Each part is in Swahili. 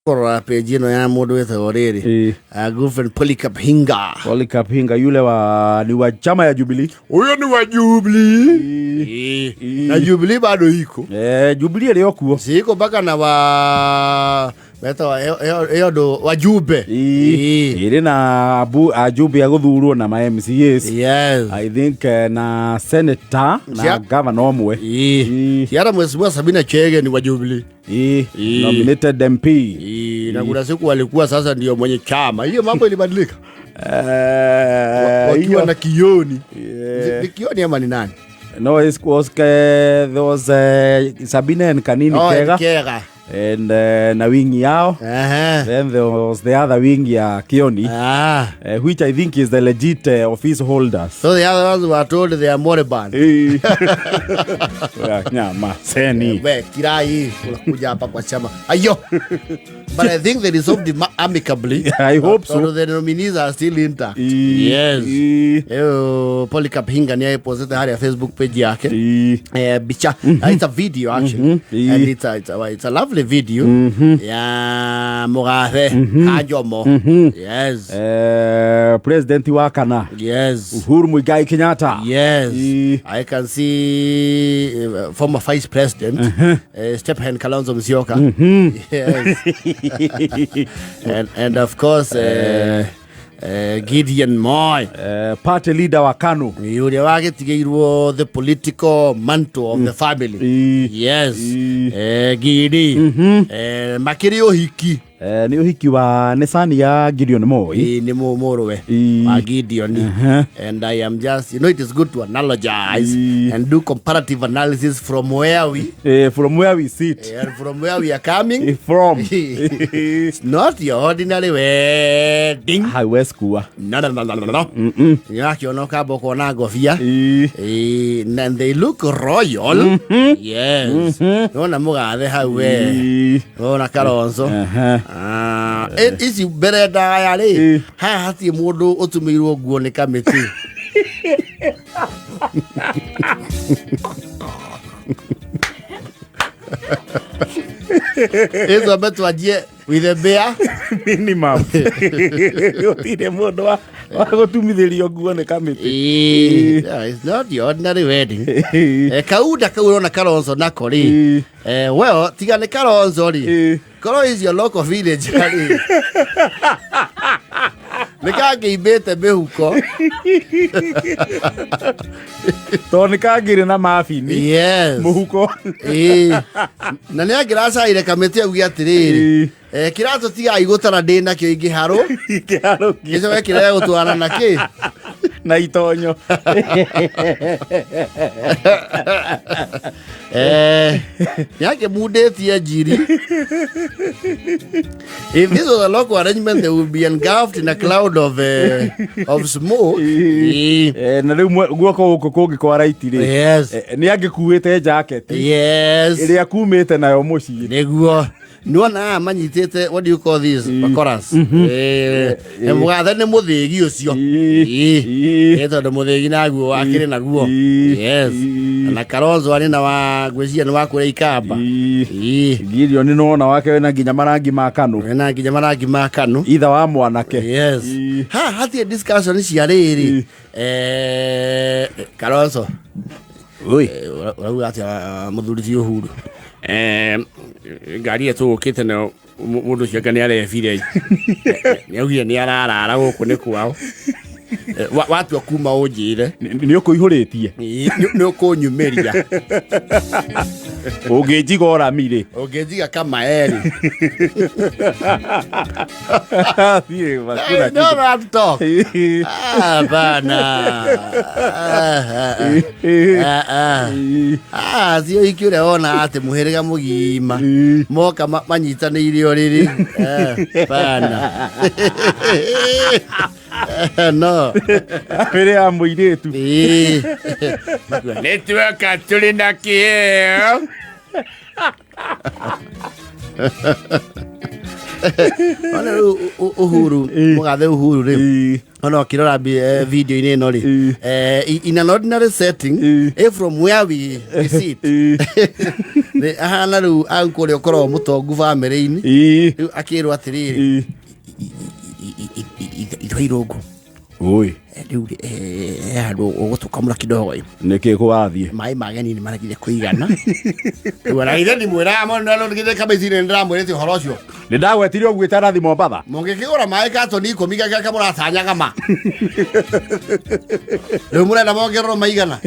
Kora page ino ya mundu wetagwo riri girlfriend Polycarp Hinga yule ni wa chama ya Jubilee. Huyo ni wa Jubilee. Na Jubilee bado iko. Jubilee ile yokuo. Siko mpaka na wa eodo wajube. Ile na ajube ya guthurwo na ma MCAs. Yes. I think na senator na governor omwe. Yara mheshimiwa Sabina Chege ni wa Jubilee. Nominated MP. Na kuna siku walikuwa sasa ndio mwenye chama. Hiyo mambo ilibadilika. Wakiwa na Kioni. Ni Kioni ama ni nani? No, it was there was Sabina and Kanini Kega. And na wingi yao. Then there was the other wing ya Kioni, which I think is the legit office holders. So the other ones were told they are moribund. Nyama seni. Kirai unakuja hapa kwa chama. Ayo. But I think they resolved amicably. I hope so. So the nominees are still intact. Yes. Polycarp Hinga ni posted hali ya Facebook page yake. Bicha. It's a video actually. And it's a lovely video. Ya Mugabe Kajomo. Yes. President wa Kana. Yes. Uhuru Kenyatta. Yes. I can see former vice president Stephen Kalonzo Musyoka. Yes. and of course Gideon Moi, party leader wa KANU. Yule wake tigeirwo the political mantle of the family. Yes. Gidi. Makiri uhiki. Ni uhiki wa nesani ya Gideon Moi. Ni morowe wa Gideon. And I am just, it is good to analogize and do comparative analysis from where we sit and from where we are coming from. It's not your ordinary wedding. Highway school. No. Yaki onoka boko na gofia. And they look royal. Yes. Ona Mugabe highway. Ona Kalonzo. Isi bere da yale ha hati mundu otumirwo guo ni kamiti. Ezo betu ajie with a bear minimum. Yotire mundu wa gutumithirio guo ni kamiti. It's not the ordinary wedding. Kauda kaurona Kalonzo nako ri. Well, tiga ni Kalonzo ri. Koro is your local village. Nikage ibete behuko. To nikagire na mafini. Yes. Muhuko. Na ni agirasa ile kameti ugi atiriri. Kirato tiga igutara ndina kyo igiharo. Igiharo. Kiso wekire gutwara na ki. Na itonyo. Yake mudetie jiri. If this was a local arrangement, they would be engulfed in a cloud of smoke. Na riu guoko guko kungi kwa right ri. Yes. Ni angikuite jacket. Yes. Ile akumite nayo mucii. Niguo. Nuona manyitete, what do you call this? Bakoras. Mugathe ni muthigi ucio. Tondu muthigi naguo akiri naguo. Yes. Na Kalonzo ani na wa gwĩcia ni wa kũrĩa ikamba. Gideon ni nona wake wena nginya marangi ma KANU. Wena nginya marangi ma KANU. Itha wa mwanake. Yes. Hati discussion cia rĩrĩ. Kalonzo. Oi. Urauga ati muthuri ti Uhuru. Ngari yetu ukite na mundu cia ngani arefire. Ni augire ni ararara guku ni kwao. Watu akuma unjire ni ukuihuritie ni ukunyumeria ungijiga oramire ungijiga kama eri. Thiĩ no rap talk bana zio ikiure ona ate muhiriga mugima moka manyitanĩire oriri bana no mbere ya muiretu netweka tuli na kio Ona Uhuru mugathe Uhuru ri ona kirora video ine no ri in an ordinary setting from where we sit the ahana ru ankore okoro mutongu family ini akirwa atiriri itwairungu oi riu andu ugutukamura kidogo niki kwathie mai mageni ni maragire kuigana riu ana ire ni mwira mo no ngire kabezine ndiramwirete horo cio ni ndagwetire ogwita rathi Mombatha mungikigura mai katoni 10 gaka muratanyaga ma riu murenda mongerero maigana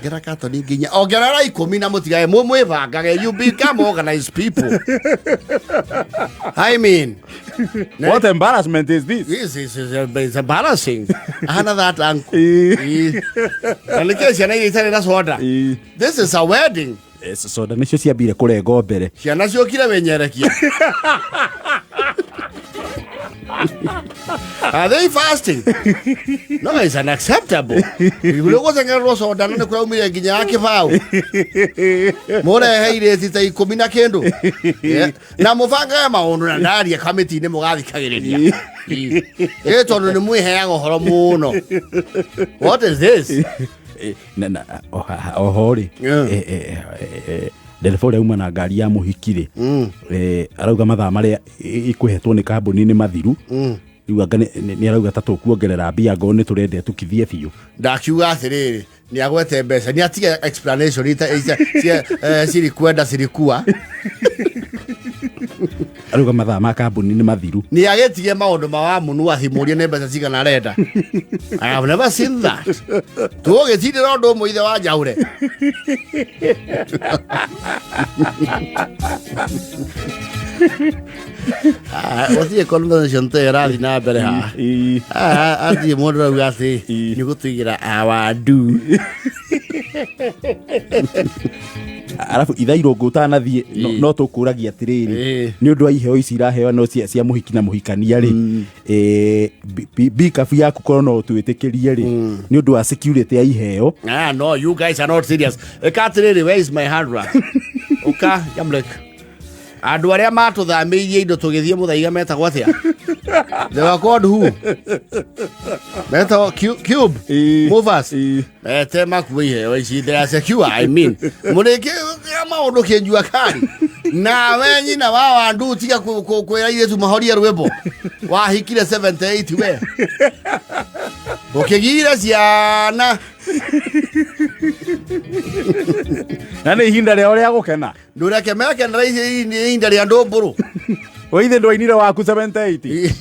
ngira katoni nginya ongerera 10 na mutigae mwivangage you become organized people I mean what embarrassment is this? This is embarrassing. That uncle. And the case you're telling us order. This is a wedding. Yes, so the nation see a bit of corrego bere. She not your killer when you're here. Are they fasting? No, it's unacceptable. You wasn't a rose or done the crowd me again. More hate is a comina kendo. Now, Mofanga, my own and Nadia committee, the Mogavi Kagiri. It's on the Mui hang or Horomono. What is this? Oh, holy. Delefore umana ngari ya muhikire arauga mathaa maria ikuhetwo ni kambuni ni mathiru riu anga ni arauga tatu kuongerera mbia ngo ni turende tukithie biu ndakiuga atiriri ni agwete mbeca ni atiga explanation ita siri kwenda siri kuwa arauga mathaa ma kambuni ni mathiru ni agetige maundu ma munu athimurie ne mbeca cigana arenda I have never seen that tugitire ndo muithe wa njaure what's the conversation there rathi na mbere ha ati mundu rau ati ni gutuigira awandu arafu ithairo ngutanathie no tukuragia atiriri ni undu wa iheo ici iraheo no cia muhiki na muhikania ri bikafu yaku korwo no twitikirie ri ni undu wa security ya iheo no you guys are not serious ekatiriri where is my handbag uka jamlek andu aria matuthamirie indo tugithie muthaiga metagwo atia they were called who meta cube movers tema kuihe ici they are secure I mean mureke maundu kinjua kari na wenyi na wa andu tiga kwira ile tu mahoria rwebo wahikire 78 we ukigira ciana nani hinda leo ria gukena ndureke meke na ici ni hinda ria ndumburu oithe ndwainire waku 78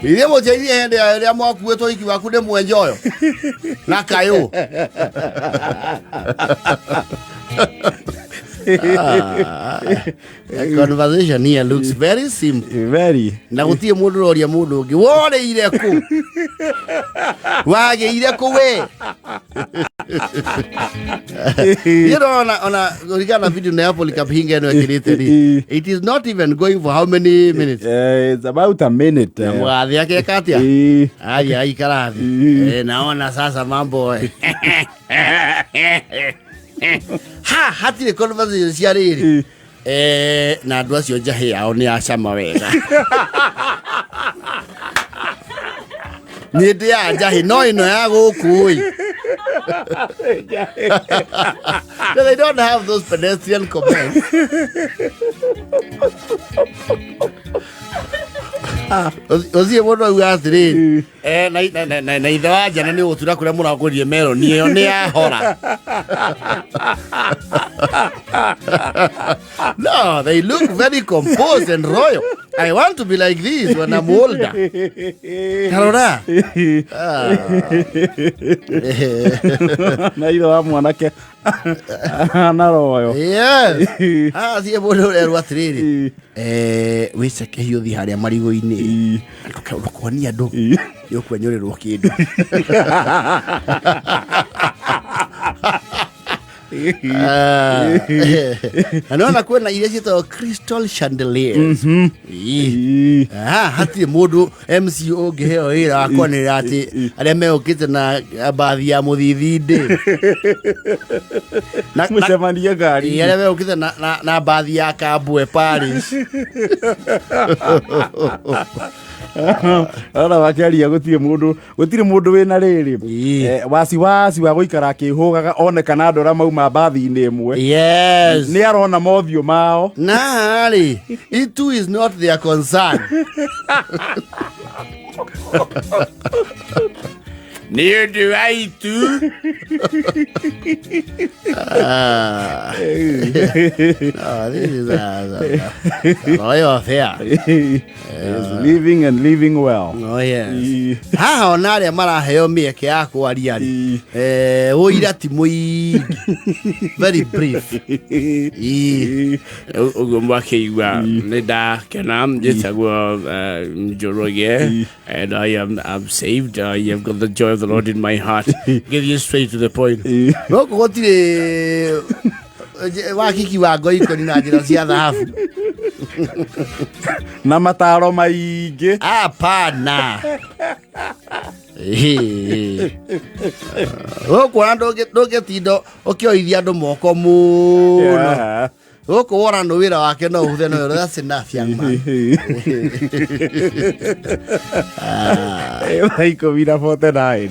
ile moja ile hende ya mwaku wetu iki waku de mwenjoyo na kayo conversation here looks very simple very na gutie mundu roria mundu ungi wore ire ku wage ire ku we ona urigana video na hapo likapinga eno kirite ni it is not even going for how many minutes it's about a minute mwathi yake katia ai karathi naona sasa mambo hatire conversation cia riri na andu acio njahi yao ni acama wega ni ndi ya njahi no ino ya gukui they don't have those pedestrian comments ozie mundu auga atiriri na ithe wa njana ni gutura kuria murakurie mero ni yo ni yahora no they look very composed and royal I want to be like this when I'm older karora na ithe wa mwanake na royo yes zie mundu ero atiriri wiceke hiuthi haria marigo-ini ndukaoni andu yokwenyorerwo kindu Anaona kwena ile ciitagwo crystal chandeliers. Hatirĩ mũndũ MCO ũngĩheo wĩra wa kwanĩrĩra atĩ arĩa megũkĩte na mbathi ya mũthithindĩ mũcemanie ngari arĩa megũkĩte na mbathi ya Kambwe Paris. Ara wakiaria gũtirĩ mũndũ wĩna rĩrĩ wasiwasi wa gũikara akĩhũgaga onekana andũ arĩa mauma mbathi-inĩ ĩmwe nĩ arona mothiũ mao narĩ it too is not their concern. Nĩ ũndũ wa itu. This is royal affair. Living and living well. Oh yes. Haha ona arĩa maraheo mĩeke ya kwaria ũira ti mũingĩ. Very brief. Ũguo mwakĩigua nĩ ndakena njĩtagwo Njoroge and I'm saved. I have got the joy of the Lord in my heart. Give you straight to the point. No gũtirĩ wakiki wa ngoikoni na njĩra cia thahabu na mataro maingĩ. Hapana. Ũkuona ndũngĩtinda ũkĩoithia andũ moko mũno. Gũkũ wona nĩ wĩra wake no ũhũthe no. That's enough, young man. Ikũmi na 49.